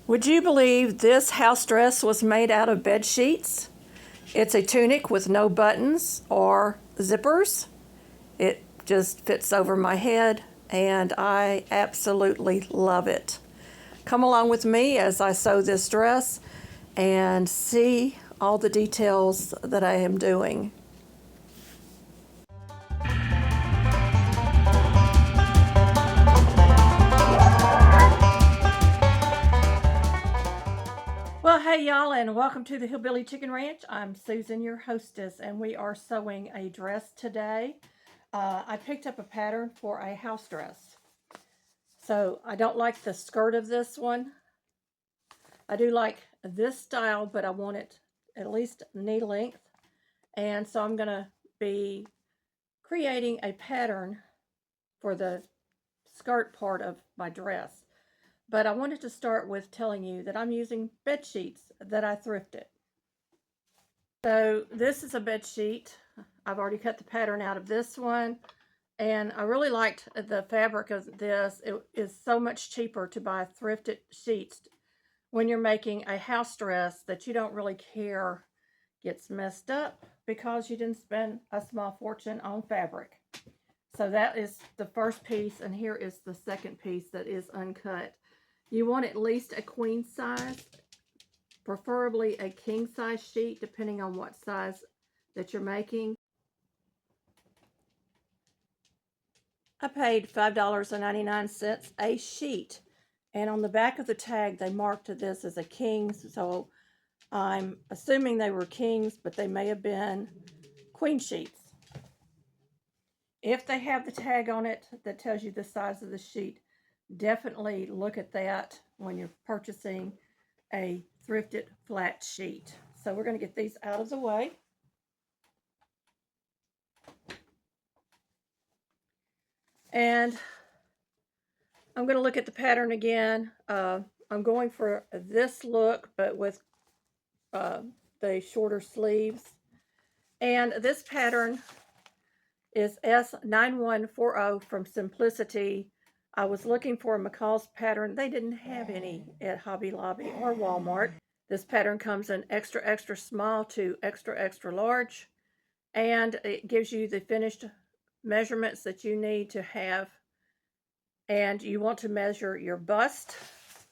Would you believe this house dress was made out of bed sheets? It's a tunic with no buttons or zippers. It just fits over my head and I absolutely love it. Come along with me as I sew this dress and see all the details that I am doing. Well, hey y'all, and welcome to the Hillbilly Chicken Ranch. I'm Susan, your hostess, and we are sewing a dress today. I picked up a pattern for a house dress. So I don't like the skirt of this one. I do like this style, but I want it at least knee length. And so I'm going to be creating a pattern for the skirt part of my dress. But I wanted to start with telling you that I'm using bed sheets that I thrifted. So this is a bed sheet. I've already cut the pattern out of this one. And I really liked the fabric of this. It is so much cheaper to buy thrifted sheets when you're making a house dress that you don't really care gets messed up because you didn't spend a small fortune on fabric. So that is the first piece, and here is the second piece that is uncut. You want at least a queen size, preferably a king size sheet, depending on what size that you're making. I paid $5.99 a sheet, and on the back of the tag they marked this as a king's, so I'm assuming they were kings, but they may have been queen sheets. If they have the tag on it that tells you the size of the sheet, definitely look at that when you're purchasing a thrifted flat sheet. So we're going to get these out of the way. And I'm going to look at the pattern again. I'm going for this look, but with the shorter sleeves. And this pattern is S9140 from Simplicity. I was looking for a McCall's pattern. They didn't have any at Hobby Lobby or Walmart. This pattern comes in extra, extra small to extra, extra large. And it gives you the finished measurements that you need to have. And you want to measure your bust,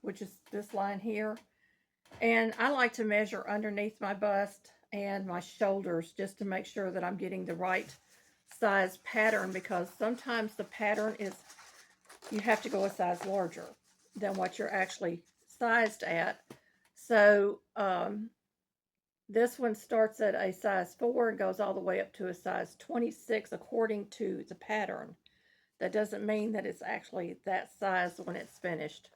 which is this line here. And I like to measure underneath my bust and my shoulders just to make sure that I'm getting the right size pattern, because sometimes the pattern is, you have to go a size larger than what you're actually sized at. So this one starts at a size 4 and goes all the way up to a size 26 according to the pattern. That doesn't mean that it's actually that size when it's finished.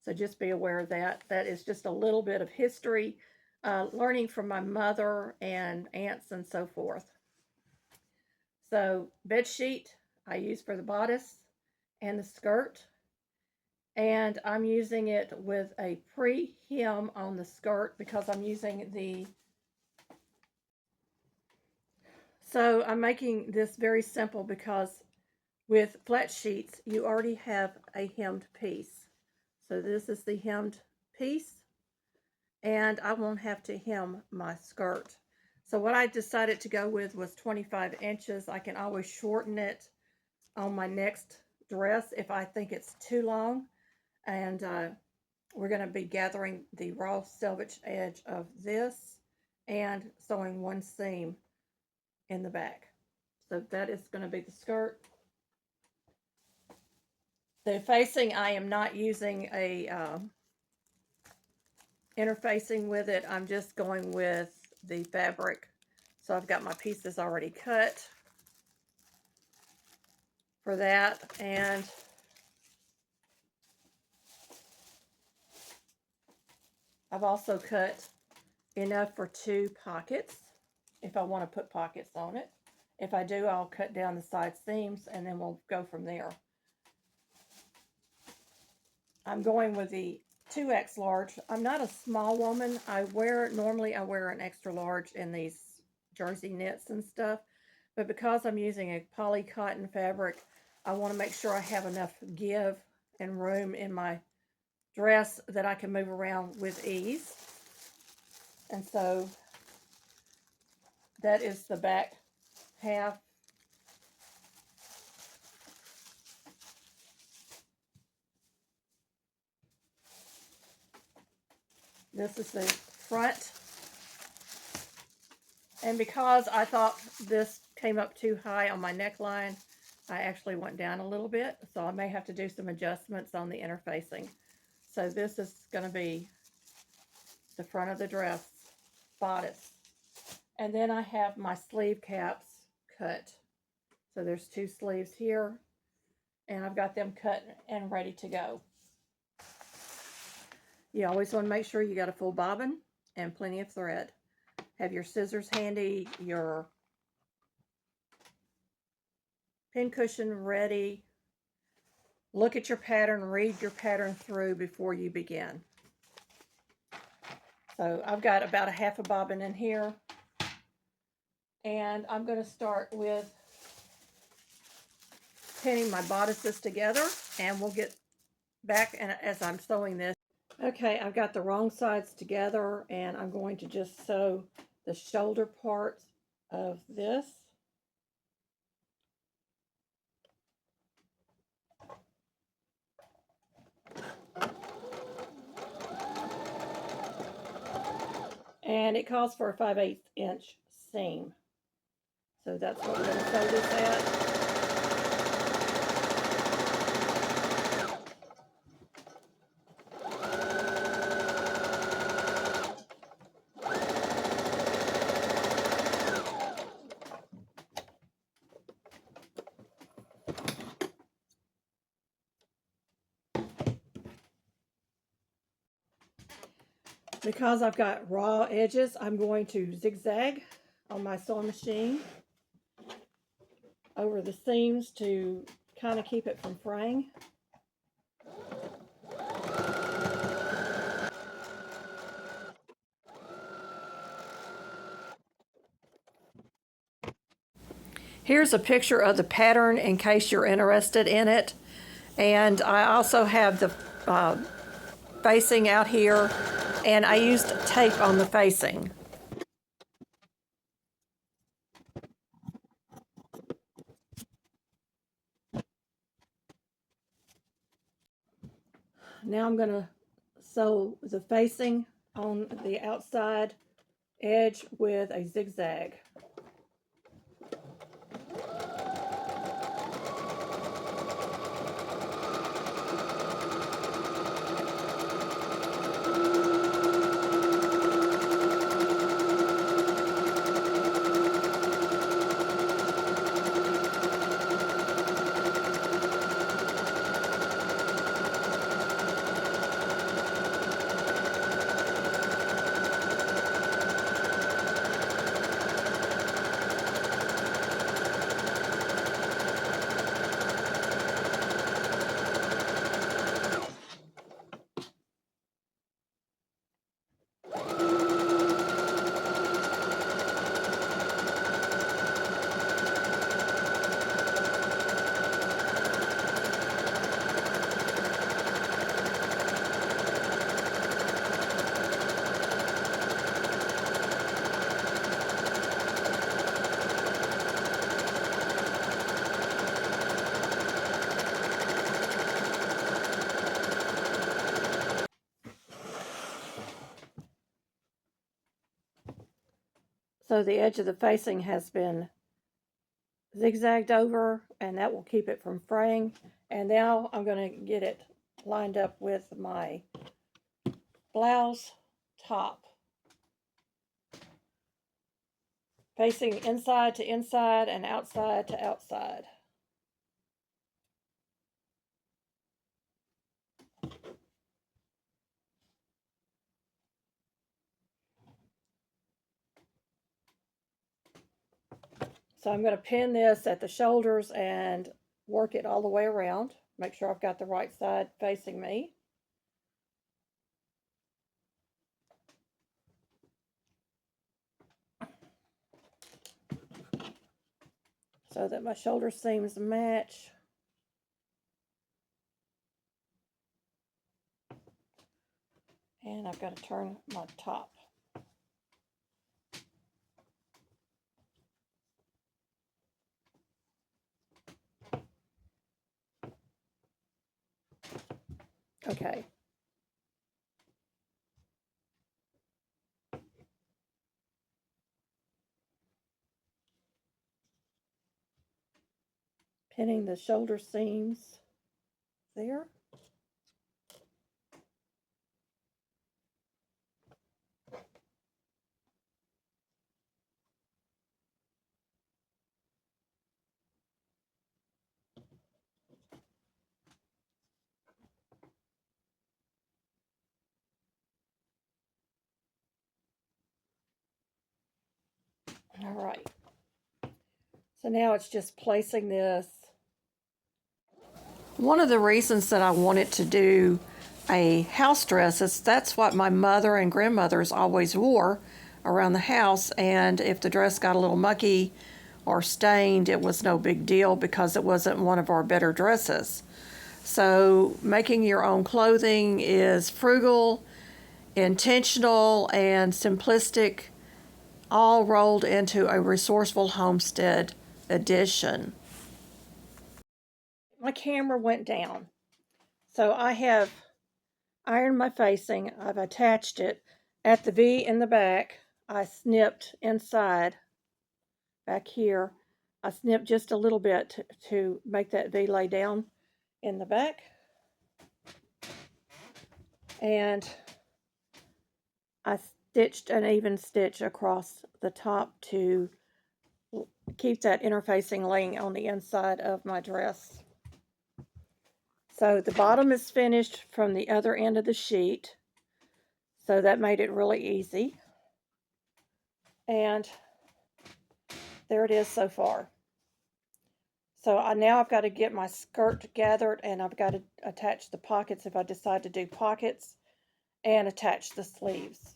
So just be aware of that. That is just a little bit of history, learning from my mother and aunts and so forth. So bed sheet I use for the bodice and the skirt. And I'm using it with a pre-hem on the skirt because I'm using the... So I'm making this very simple because with flat sheets, you already have a hemmed piece. So this is the hemmed piece, and I won't have to hem my skirt. So what I decided to go with was 25 inches. I can always shorten it on my next dress if I think it's too long. And we're going to be gathering the raw selvage edge of this and sewing one seam in the back. So that is going to be the skirt. The facing, I am not using a interfacing with it. I'm just going with the fabric. So I've got my pieces already cut for that. And I've also cut enough for 2 pockets if I want to put pockets on it. If I do, I'll cut down the side seams and then we'll go from there. I'm going with the 2X large. I'm not a small woman. Normally I wear an extra large in these jersey knits and stuff. But because I'm using a poly cotton fabric, I want to make sure I have enough give and room in my dress that I can move around with ease. And so that is the back half. This is the front. And because I thought this came up too high on my neckline, I actually went down a little bit. So I may have to do some adjustments on the interfacing. So this is going to be the front of the dress, bodice. And then I have my sleeve caps cut. So there's 2 sleeves here, and I've got them cut and ready to go. You always want to make sure you got a full bobbin and plenty of thread. Have your scissors handy, your pin cushion ready. Look at your pattern, read your pattern through before you begin. So I've got about a half a bobbin in here, and I'm going to start with pinning my bodices together, and we'll get back as I'm sewing this. Okay, I've got the wrong sides together, and I'm going to just sew the shoulder parts of this. And it calls for a 5/8 inch seam. So that's what we're going to sew this at. Because I've got raw edges, I'm going to zigzag on my sewing machine over the seams to kind of keep it from fraying. Here's a picture of the pattern in case you're interested in it. And I also have the facing out here, and I used tape on the facing. Now I'm going to sew the facing on the outside edge with a zigzag. So the edge of the facing has been zigzagged over, and that will keep it from fraying. And now I'm going to get it lined up with my blouse top, facing inside to inside and outside to outside. So I'm going to pin this at the shoulders and work it all the way around. Make sure I've got the right side facing me. So that my shoulder seams match. And I've got to turn my top. Okay. Pinning the shoulder seams there. All right. So now it's just placing this. One of the reasons that I wanted to do a house dress is that's what my mother and grandmothers always wore around the house, and if the dress got a little mucky or stained, it was no big deal because it wasn't one of our better dresses. So making your own clothing is frugal, intentional, and simplistic, all rolled into a Resourceful Homestead edition. My camera went down, so I have ironed my facing. I've attached it. At the V in the back, I snipped inside, back here, I snipped just a little bit to make that V lay down in the back. And I stitched an even stitch across the top to keep that interfacing laying on the inside of my dress. So the bottom is finished from the other end of the sheet, so that made it really easy. And there it is so far. So now I've got to get my skirt gathered, and I've got to attach the pockets if I decide to do pockets, and attach the sleeves.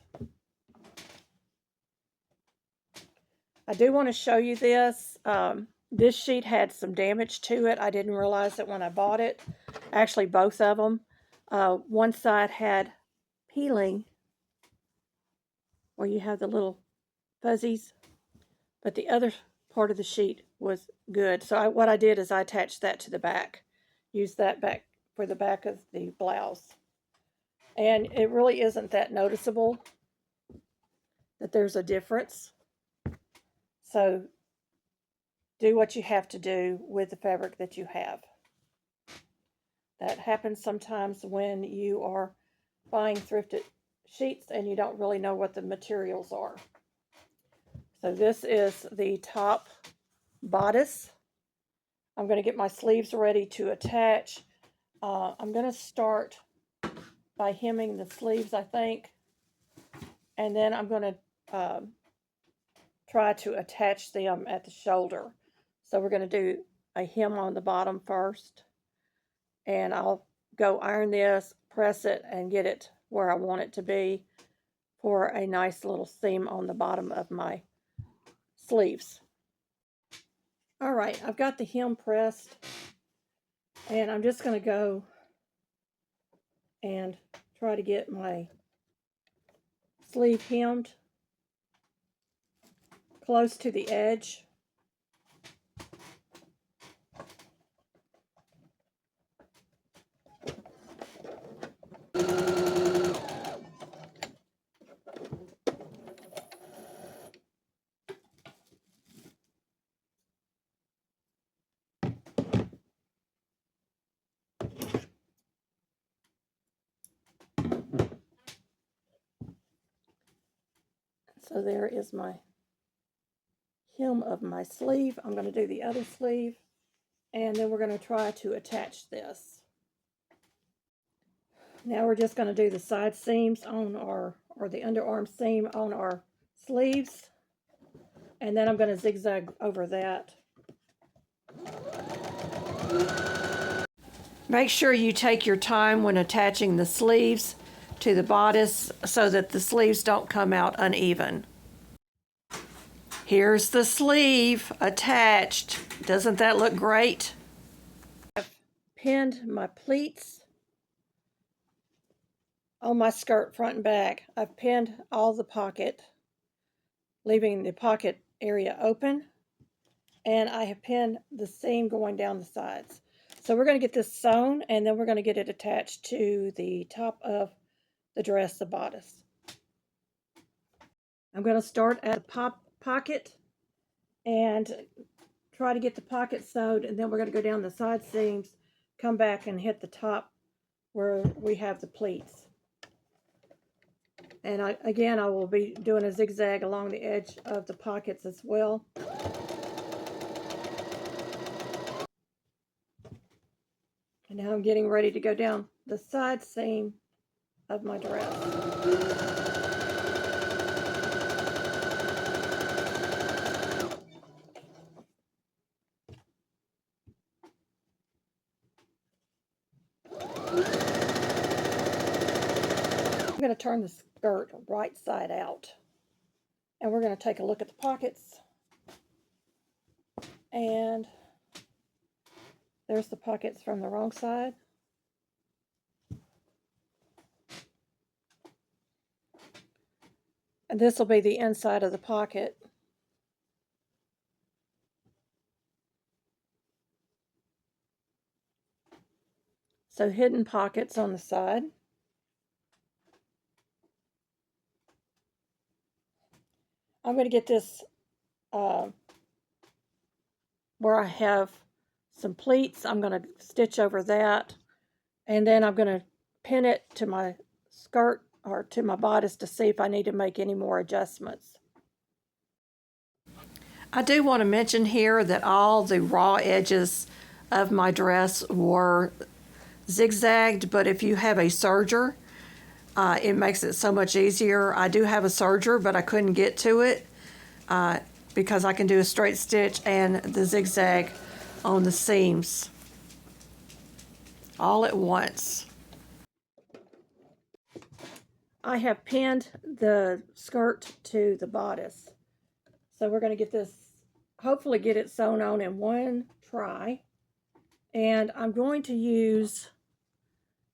I do want to show you this. This sheet had some damage to it. I didn't realize it when I bought it. Actually, both of them. One side had peeling, where you have the little fuzzies, but the other part of the sheet was good. So what I did is I attached that to the back. Used that back for the back of the blouse. And it really isn't that noticeable that there's a difference. So do what you have to do with the fabric that you have. That happens sometimes when you are buying thrifted sheets and you don't really know what the materials are. So this is the top bodice. I'm going to get my sleeves ready to attach. I'm going to start by hemming the sleeves, I think, and then I'm going to try to attach them at the shoulder. So we're going to do a hem on the bottom first, and I'll go iron this, press it, and get it where I want it to be for a nice little seam on the bottom of my sleeves. All right, I've got the hem pressed, and I'm just going to go and try to get my sleeve hemmed close to the edge. So there is my hem of my sleeve. I'm going to do the other sleeve, and then we're going to try to attach this. Now we're just going to do the side seams on our, or the underarm seam on our sleeves, and then I'm going to zigzag over that. Make sure you take your time when attaching the sleeves to the bodice so that the sleeves don't come out uneven. Here's the sleeve attached. Doesn't that look great? I've pinned my pleats on my skirt front and back, I've pinned all the pocket, leaving the pocket area open, and I have pinned the seam going down the sides. So we're going to get this sewn, and then we're going to get it attached to the top of the dress, the bodice. I'm going to start at the pocket and try to get the pocket sewed, and then we're going to go down the side seams, come back and hit the top where we have the pleats. And again, I will be doing a zigzag along the edge of the pockets as well. And now I'm getting ready to go down the side seam of my dress. I'm going to turn the skirt right side out, and we're going to take a look at the pockets. And there's the pockets from the wrong side. And this will be the inside of the pocket. So hidden pockets on the side. I'm going to get this where I have some pleats. I'm going to stitch over that, and then I'm going to pin it to my skirt or to my bodice to see if I need to make any more adjustments. I do want to mention here that all the raw edges of my dress were zigzagged, but if you have a serger, it makes it so much easier. I do have a serger, but I couldn't get to it because I can do a straight stitch and the zigzag on the seams all at once. I have pinned the skirt to the bodice. So we're going to get this, hopefully get it sewn on in one try. And I'm going to use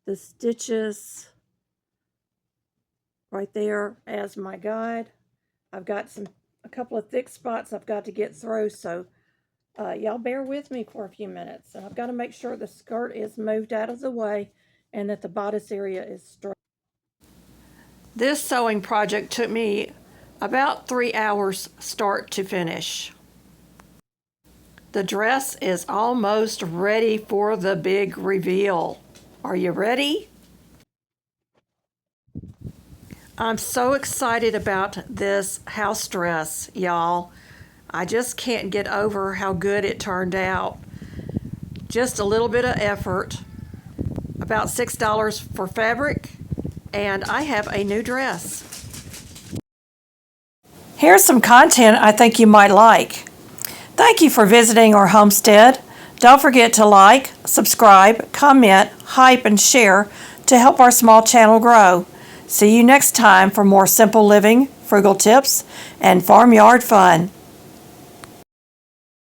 the stitches right there as my guide. I've got a couple of thick spots I've got to get through, so y'all bear with me for a few minutes. And I've got to make sure the skirt is moved out of the way and that the bodice area is straight. This sewing project took me about 3 hours start to finish. The dress is almost ready for the big reveal. Are you ready? I'm so excited about this house dress, y'all. I just can't get over how good it turned out. Just a little bit of effort, about $6 for fabric, and I have a new dress. Here's some content I think you might like. Thank you for visiting our homestead. Don't forget to like, subscribe, comment, hype, and share to help our small channel grow. See you next time for more simple living, frugal tips, and farmyard fun.